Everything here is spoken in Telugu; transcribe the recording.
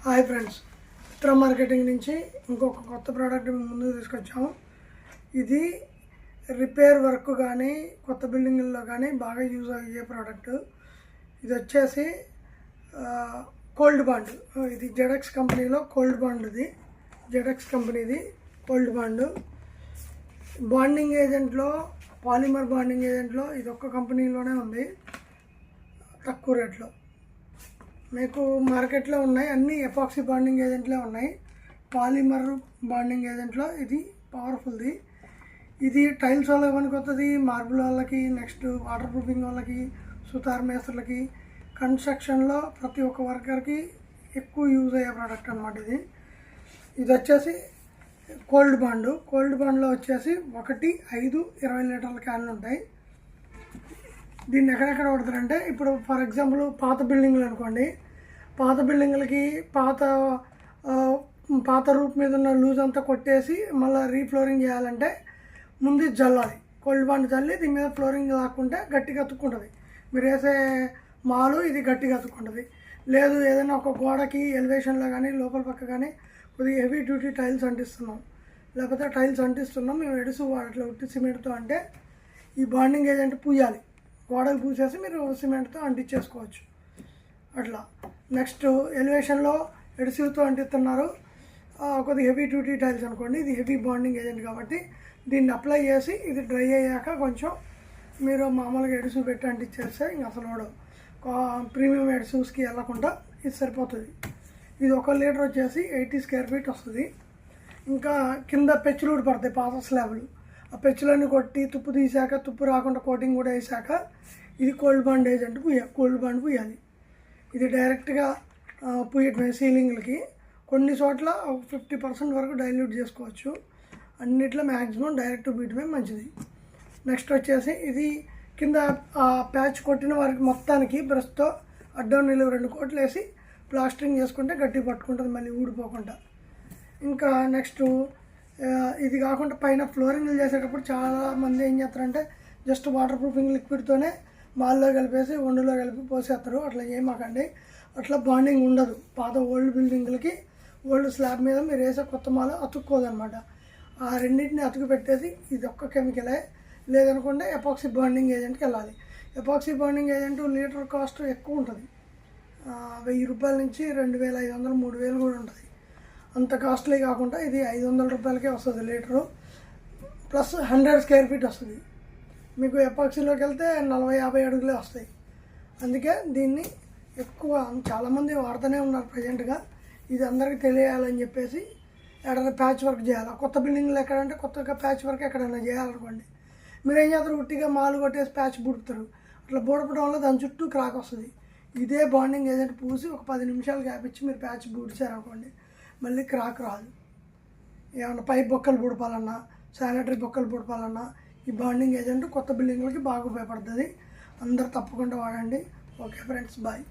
హాయ్ ఫ్రెండ్స్, మిత్ర మార్కెటింగ్ నుంచి ఇంకొక కొత్త ప్రోడక్ట్ ముందుకు తీసుకొచ్చాము. ఇది రిపేర్ వర్క్ కానీ కొత్త బిల్డింగుల్లో కానీ బాగా యూజ్ అయ్యే ప్రోడక్ట్. ఇది వచ్చేసి కోల్డ్ బాండ్. ఇది జెడెక్స్ కంపెనీలో కోల్డ్ బాండ్. ఇది జెడెక్స్ కంపెనీది కోల్డ్ బాండ్. బాండింగ్ ఏజెంట్లో, పాలిమర్ బాండింగ్ ఏజెంట్లో ఇది ఒక్క కంపెనీలోనే ఉంది, తక్కువ రేట్లో. మీకు మార్కెట్లో ఉన్నాయి అన్నీ ఎపాక్సీ బాండింగ్ ఏజెంట్లే ఉన్నాయి. పాలిమర్ బాండింగ్ ఏజెంట్లో ఇది పవర్ఫుల్ది. ఇది టైల్స్ వాళ్ళకి పనికొస్తుంది, మార్బుల్ వాళ్ళకి, నెక్స్ట్ వాటర్ ప్రూఫింగ్ వాళ్ళకి, సుతార్ మేస్త్రులకి, కన్స్ట్రక్షన్లో ప్రతి ఒక్క వర్కర్కి ఎక్కువ యూజ్ అయ్యే ప్రోడక్ట్ అనమాట. ఇది వచ్చేసి కోల్డ్ బాండ్. కోల్డ్ బాండ్లో వచ్చేసి 1, 5, 20 లీటర్ల క్యాన్లు ఉంటాయి. దీన్ని ఎక్కడెక్కడ వాడతారంటే, ఇప్పుడు ఫర్ ఎగ్జాంపుల్ పాత బిల్డింగ్లు అనుకోండి, పాత బిల్డింగ్లకి పాత రూప్ మీద ఉన్న లూజ్ అంతా కొట్టేసి మళ్ళీ రీఫ్లోరింగ్ చేయాలంటే ముందు జల్లాలి. కోల్డ్ బాండ్ చల్లి దీని మీద ఫ్లోరింగ్ లాక్కుంటే గట్టిగా అతుక్కుంటుంది. మీరు వేసే మాలు ఇది గట్టిగా అతుక్కుంటుంది. లేదు ఏదైనా ఒక గోడకి ఎలివేషన్లో కానీ లోపల పక్క కానీ కొద్దిగా హెవీ డ్యూటీ టైల్స్ అంటిస్తున్నాం, లేకపోతే టైల్స్ అంటిస్తున్నాం, మేము ఎడుసు వాటిలో ఉట్టి సిమెంట్తో అంటే ఈ బాండింగ్ ఏజెంట్ పూయాలి. గోడలు పూసేసి మీరు సిమెంట్తో అంటించేసుకోవచ్చు అట్లా. నెక్స్ట్ ఎలివేషన్లో ఎడిసివ్తో అంటిస్తున్నారు, కొద్దిగా హెవీ డ్యూటీ టైల్స్ అనుకోండి, ఇది హెవీ బాండింగ్ ఏజెంట్ కాబట్టి దీన్ని అప్లై చేసి ఇది డ్రై అయ్యాక కొంచెం మీరు మామూలుగా ఎడిసివ్ పెట్టి అంటించేస్తే ఇంక అసలు వాడు ప్రీమియం ఎడిసివ్స్కి వెళ్ళకుండా ఇది సరిపోతుంది. ఇది 1 లీటర్ వచ్చేసి 80 స్క్వేర్ ఫీట్ వస్తుంది. ఇంకా కింద పెచ్చులు పడతాయి, పాత స్లాబ్లు. ఆ పెచ్చులన్నీ కొట్టి తుప్పు తీసాక, తుప్పు రాకుండా కోటింగ్ కూడా వేసాక ఇది cold bond agent cold bond పూయాలి. ఇది డైరెక్ట్గా పూయటమే సీలింగ్లకి. కొన్ని చోట్ల 50% వరకు డైల్యూట్ చేసుకోవచ్చు, అన్నిట్లో మ్యాక్సిమం డైరెక్ట్ పూయటమే మంచిది. నెక్స్ట్ వచ్చేసి ఇది కింద ఆ ప్యాచ్ కొట్టిన వారికి మొత్తానికి బ్రష్తో అడ్డం నిలువు 2 కోట్లు వేసి ప్లాస్టరింగ్ చేసుకుంటే గట్టిగా పట్టుకుంటుంది, మళ్ళీ ఊడిపోకుండా. ఇంకా నెక్స్ట్ ఇది కాకుండా పైన ఫ్లోరింగ్లు చేసేటప్పుడు చాలామంది ఏం చేస్తారంటే జస్ట్ వాటర్ ప్రూఫింగ్ లిక్విడ్తోనే మాల్లో కలిపేసి ఒండులో కలిపి పోసేస్తారు. అట్లా చేయమాకండి, అట్లా బాండింగ్ ఉండదు. పాత ఓల్డ్ బిల్డింగ్లకి ఓల్డ్ స్లాబ్ మీద మీరు వేసే కొత్త మాల అతుక్కోదనమాట. ఆ రెండింటిని అతుకు పెట్టేది ఇది ఒక్క కెమికలే. లేదనుకుంటే ఎపాక్సీ బాండింగ్ ఏజెంట్కి వెళ్ళాలి. Epoxy bonding agent litre cost ఎక్కువ ఉంటుంది, 1000 రూపాయల నుంచి 2500, 3000 కూడా ఉంటుంది. అంత కాస్ట్లీ కాకుండా ఇది 500 రూపాయలకే వస్తుంది లీటరు, ప్లస్ 100 స్క్వేర్ ఫీట్ వస్తుంది. మీకు ఎపాక్సీలోకి వెళ్తే 40-50 అడుగులే వస్తాయి. అందుకే దీన్ని ఎక్కువ చాలామంది వాడుతూనే ఉన్నారు ప్రజెంట్గా. ఇది అందరికీ తెలియాలని చెప్పేసి ఎక్కడైనా ప్యాచ్ వర్క్ చేయాలి. కొత్త బిల్డింగ్లు ఎక్కడంటే కొత్తగా ప్యాచ్ వర్క్ ఎక్కడైనా చేయాలనుకోండి, మీరు ఏం చేస్తారు, ఉట్టిగా మాలు కొట్టేసి ప్యాచ్ బుడుపుతారు. అట్లా బుడపడం వల్ల దాని చుట్టూ క్రాక్ వస్తుంది. ఇదే బాండింగ్ ఏజెంట్ పూసి ఒక 10 నిమిషాలు గ్యాప్ ఇచ్చి మీరు ప్యాచ్ బుడిచారనుకోండి, మళ్ళీ క్రాక్ రాదు. ఏమన్నా పైప్ బొక్కలు బుడపాలన్నా, శానిటరీ బొక్కలు బుడపాలన్నా ఈ బాండింగ్ ఏజెంట్ కొత్త బిల్డింగ్లకి బాగా ఉపయోగపడుతుంది. అందరూ తప్పకుండా వాడండి. Okay friends, bye.